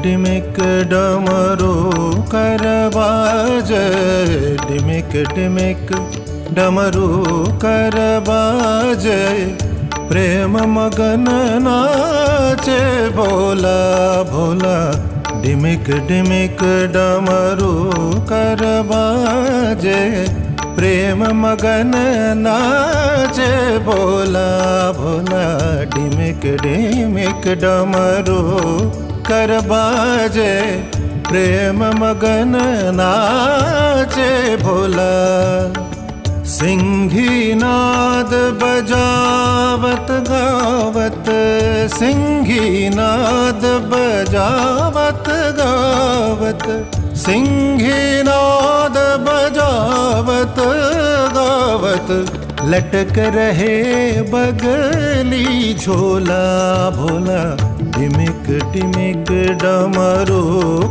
डिमिक डमरू कर बाजे, डिमिक डिमिक डमरू कर बाजे, प्रेम मगन नाचे भोला भोला। डिमिक डिमिक डमरू कर बाजे, प्रेम मगन नाचे भोला भोला। डिमिक डिमिक डमरू कर बाजे, प्रेम मगन नाचे भोला। सिंही नाद बजावत गावत, सिंही नाद बजावत गावत, सिंही नाद बजावत गावत, लटक रहे बगली झोला भोला। डिमिक डिमिक डमरू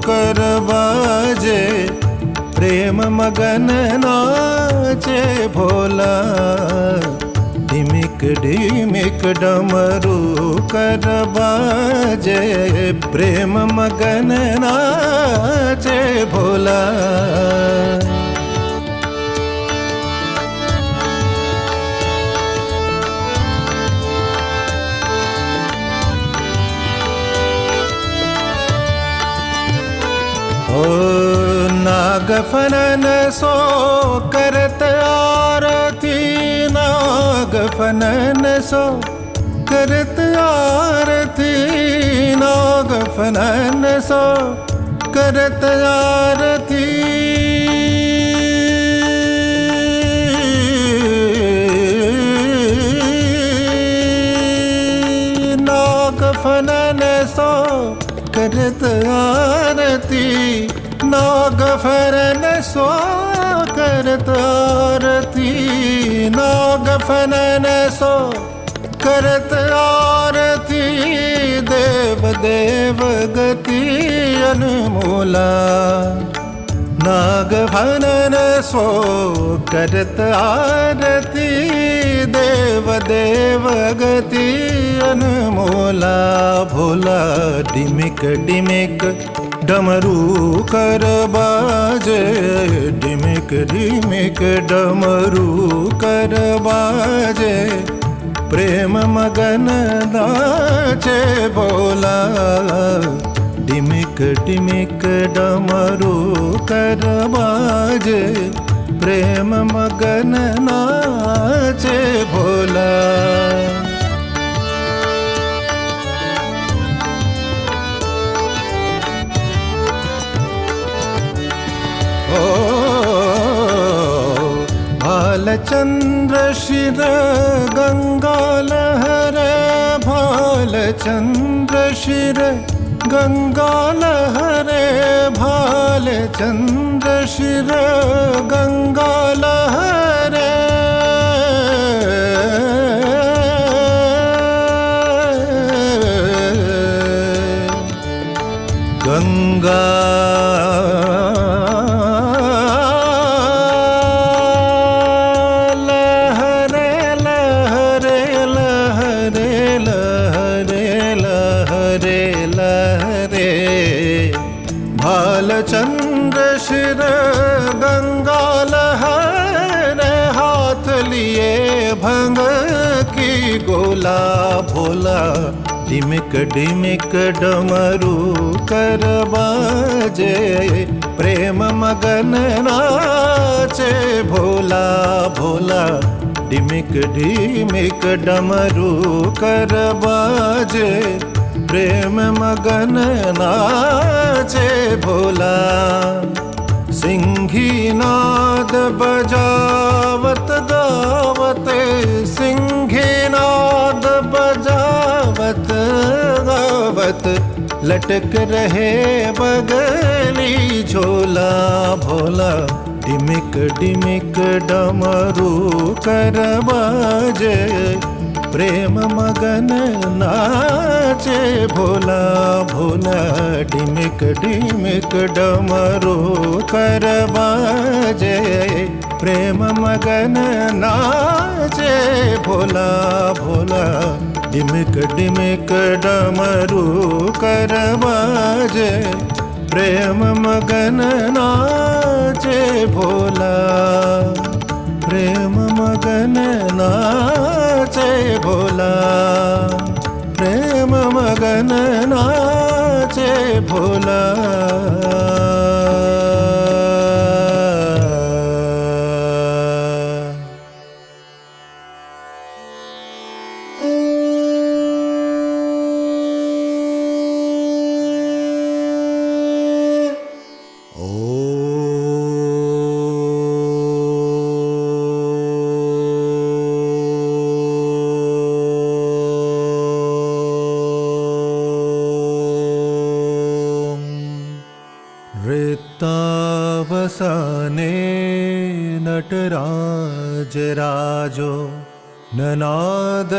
कर बाजे, प्रेम मगन नाचे भोला। डिमिक डिमिक डमरू कर बाजे, प्रेम मगन नाचे भोला। ओ नागफनन सो करत आरती, नागफनन सो करत आरती, नागफनन सो करत आरती। नागफनन सो करत आरती, नागफनन सो करत आरती, नागफनन सो करत आरती। देव देव गति अनमोला, नागफनन सो करत आरती। देव देव गति अनमोला भोला। डिमिक डिमिक डमरू कर बाजे, डिमिक डिमिक डमरू कर बाजे, प्रेम मगन नाचे भोला। डिमिक डिमिक डमरू कर बाजे, प्रेम मगन नाचे भोला। भालचंद्र शिर गंगा लहरे, भालचंद्र शिर गंगा लहरे, भालचंद्र शिर गंगा लहरे। गंगा भालचंद्र शिर गंगा लहरे, हाथ लिए भंग की गोला भोला। डिमिक डिमिक डमरू कर बाजे, प्रेम मगन नाचे भोला भोला। डिमिक डिमिक डमरू कर बाजे, प्रेम मगन नाचे भोला। सिंही नाद बजावत गावत, सिंही नाद बजावत गावत, लटक रहे बगली झोला भोला। डिमिक डिमिक डमरू कर बाजे, प्रेम मगन नाचे भोला भोला। डिमिक डिमिक डमरू कर बाजे, प्रेम मगन नाचे भोला भोला। डिमिक डिमिक डमरू कर बाजे, प्रेम मगन नाचे भोला, प्रेम मगन नाचे भोला, प्रेम मगन नाचे भोला। रिक्तावसाने नटराज राजो, ननाद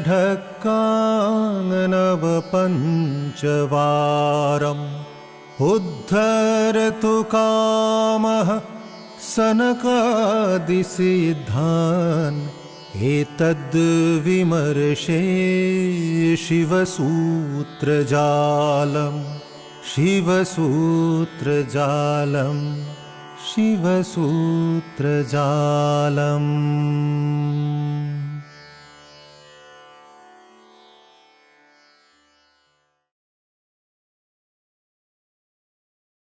ढक्कांगनव पंचवारम्, उद्धरतु कामः सनकादिसिद्धान्, एतद्विमर्शे शिवसूत्रजालम्, शिवसूत्रजालम्, शिवसूत्रजालम्।